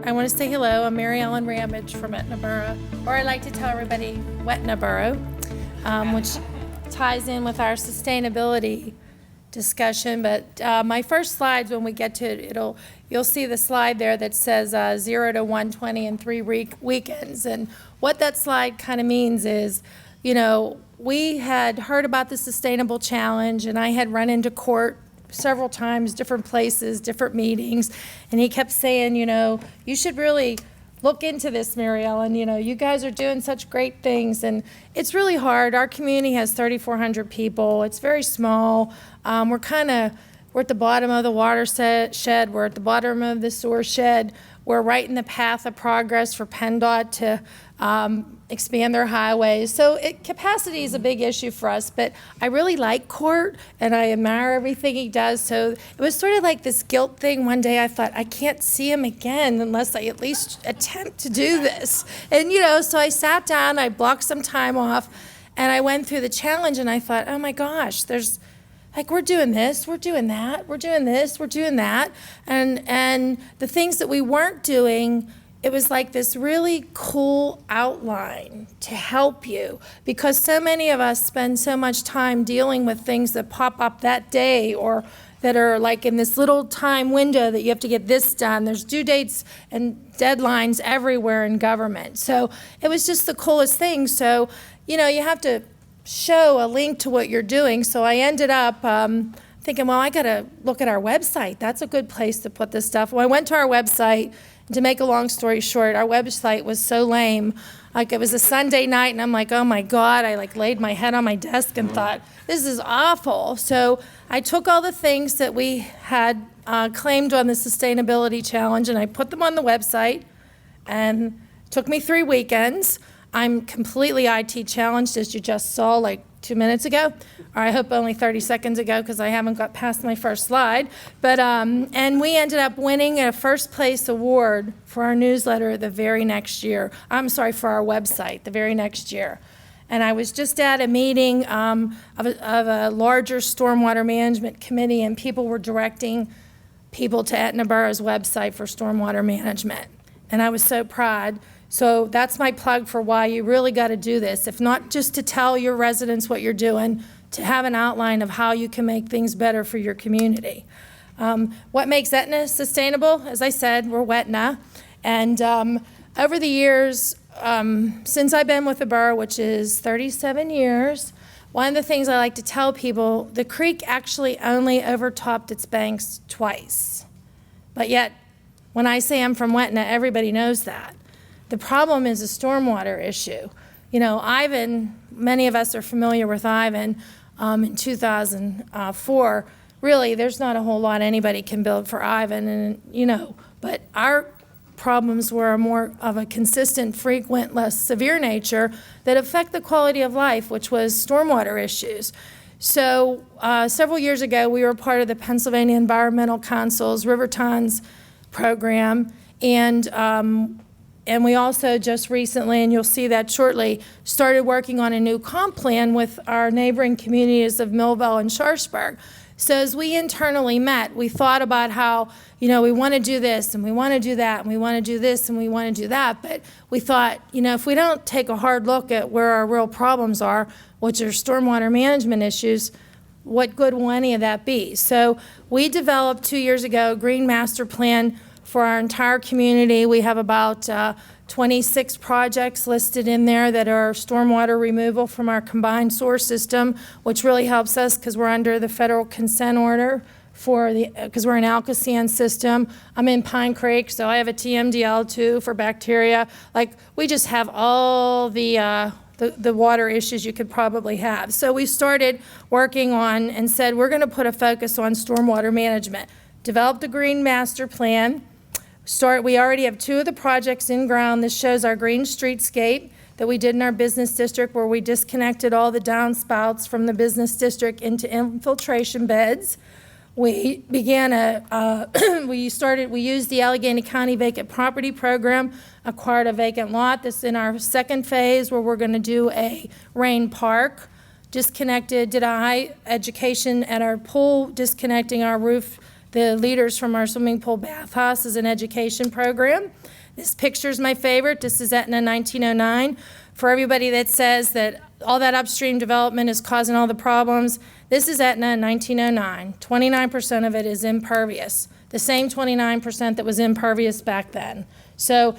I want to say hello. I'm Mary Ellen Ramage from Etna Borough, or I like to tell everybody Wetna Borough, which ties in with our sustainability discussion. But my first slides, when we get to it, you'll see the slide there that says 0 to 120 in 3 weekends. And what that slide kind of means is, you know, we had heard about the Sustainable Challenge, and I had run into court several times, different places, different meetings, and he kept saying, you know, you should really look into this, Mary Ellen. You know, you guys are doing such great things, and it's really hard. Our community has 3,400 people. It's very small. We're at the bottom of the water shed. We're at the bottom of the sewer shed. We're right in the path of progress for PennDOT to expand their highways. So capacity is a big issue for us, but I really like Court, and I admire everything he does. So it was sort of like this guilt thing. One day I thought, I can't see him again unless I at least attempt to do this. And, you know, so I sat down, I blocked some time off, and I went through the challenge, and I thought, oh my gosh, we're doing this, we're doing that, we're doing this, we're doing that. And the things that we weren't doing, it was like this really cool outline to help you, because so many of us spend so much time dealing with things that pop up that day, or that are like in this little time window that you have to get this done. There's due dates and deadlines everywhere in government. So it was just the coolest thing. So, you know, you have to show a link to what you're doing. So I ended up thinking, well, I got to look at our website. That's a good place to put this stuff. Well, I went to our website. To make a long story short, our website was so lame. Like, it was a Sunday night, and I'm like, oh my God, I laid my head on my desk and thought, this is awful. So I took all the things that we had claimed on the Sustainability Challenge, and I put them on the website, and it took me 3 weekends. I'm completely IT challenged, as you just saw like 2 minutes ago, or I hope only 30 seconds ago, because I haven't got past my first slide. But and we ended up winning a first place award for our newsletter the very next year. I'm sorry, for our website the very next year. And I was just at a meeting of a larger stormwater management committee, and people were directing people to Etna Borough's website for stormwater management. And I was so proud. So that's my plug for why you really got to do this. If not just to tell your residents what you're doing, to have an outline of how you can make things better for your community. What makes Etna sustainable? As I said, we're Wetna. And over the years, since I've been with the borough, which is 37 years, one of the things I like to tell people, the creek actually only overtopped its banks twice. But yet, when I say I'm from Wetna, everybody knows that. The problem is a stormwater issue. You know, Ivan, many of us are familiar with Ivan in 2004. Really, there's not a whole lot anybody can build for Ivan, and you know, but our problems were more of a consistent, frequent, less severe nature that affect the quality of life, which was stormwater issues. So several years ago, we were part of the Pennsylvania Environmental Council's River Tons program, and we also just recently, and you'll see that shortly, started working on a new comp plan with our neighboring communities of Millville and Sharpsburg. So as we internally met, we thought about how, you know, we want to do this, and we want to do that, and we want to do this, and we want to do that. But we thought, you know, if we don't take a hard look at where our real problems are, which are stormwater management issues, what good will any of that be? So we developed 2 years ago a green master plan for our entire community. We have about 26 projects listed in there that are stormwater removal from our combined sewer system, which really helps us because we're under the federal consent order because we're an Alcosan system. I'm in Pine Creek, so I have a TMDL too for bacteria. Like, we just have all the water issues you could probably have. So we started working on and said, we're going to put a focus on stormwater management. Developed a green master plan. We already have 2 of the projects in ground. This shows our green streetscape that we did in our business district, where we disconnected all the downspouts from the business district into infiltration beds. We began we used the Allegheny County Vacant Property Program, acquired a vacant lot. This is in our second phase, where we're going to do a rain park. Did a high education at our pool, disconnecting our roof the leaders from our swimming pool bathhouse as an education program. This picture is my favorite. This is Etna 1909. For everybody that says that all that upstream development is causing all the problems, this is Etna in 1909. 29% of it is impervious, the same 29% that was impervious back then. So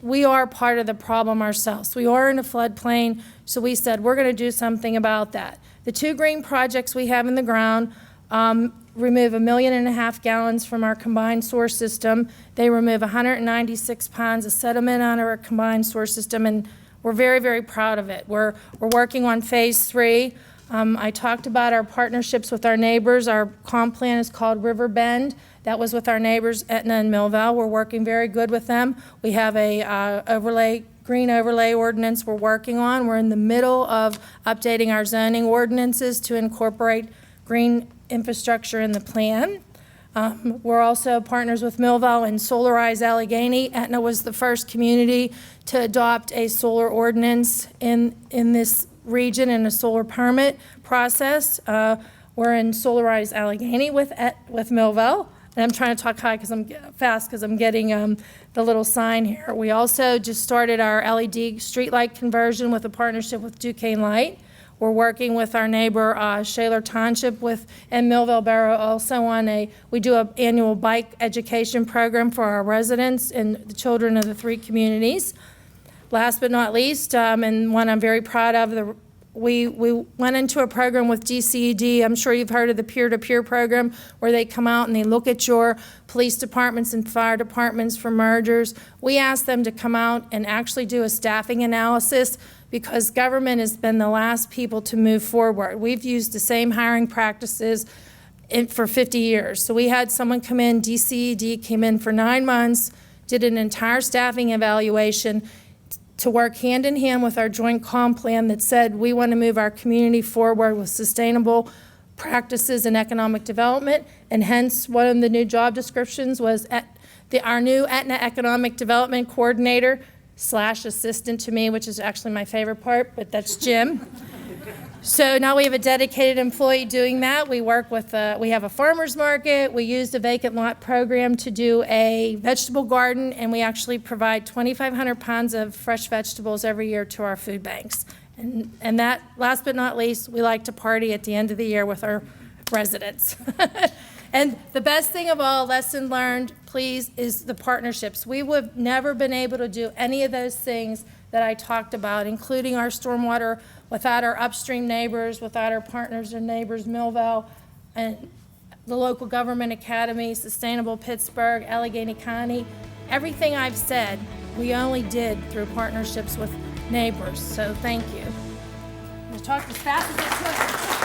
we are part of the problem ourselves. We are in a floodplain, so we said we're going to do something about that. The 2 green projects we have in the ground remove 1.5 million gallons from our combined sewer system. They remove 196 pounds of sediment on our combined sewer system, and we're very, very proud of it. We're working on phase 3. I talked about our partnerships with our neighbors. Our comp plan is called River Bend. That was with our neighbors Etna and Millville. We're working very good with them. We have a green overlay ordinance we're working on. We're in the middle of updating our zoning ordinances to incorporate green infrastructure in the plan. We're also partners with Millville and Solarize Allegheny. Etna was the first community to adopt a solar ordinance in this region in a solar permit process. We're in Solarize Allegheny with Millville. And I'm trying to talk high because I'm fast because I'm getting the little sign here. We also just started our LED streetlight conversion with a partnership with Duquesne Light. We're working with our neighbor Shaler Township and Millville Borough also on we do an annual bike education program for our residents and the children of the 3 communities. Last but not least, and one I'm very proud of, we went into a program with DCED. I'm sure you've heard of the peer-to-peer program where they come out and they look at your police departments and fire departments for mergers. We asked them to come out and actually do a staffing analysis because government has been the last people to move forward. We've used the same hiring practices for 50 years. So we had someone come in, DCED came in for 9 months, did an entire staffing evaluation to work hand in hand with our joint comp plan that said we want to move our community forward with sustainable practices and economic development, and hence one of the new job descriptions was our new Etna Economic Development Coordinator / assistant to me, which is actually my favorite part, but that's Jim. So now we have a dedicated employee doing that. We work with, we have a farmer's market. We used a vacant lot program to do a vegetable garden, and we actually provide 2,500 pounds of fresh vegetables every year to our food banks. And that, last but not least, we like to party at the end of the year with our residents. And the best thing of all, lesson learned, please, is the partnerships. We would have never been able to do any of those things that I talked about, including our stormwater, without our upstream neighbors, without our partners and neighbors, Millville, and the local government academy, Sustainable Pittsburgh, Allegheny County. Everything I've said, we only did through partnerships with neighbors. So thank you. I'm going to talk as fast as I could.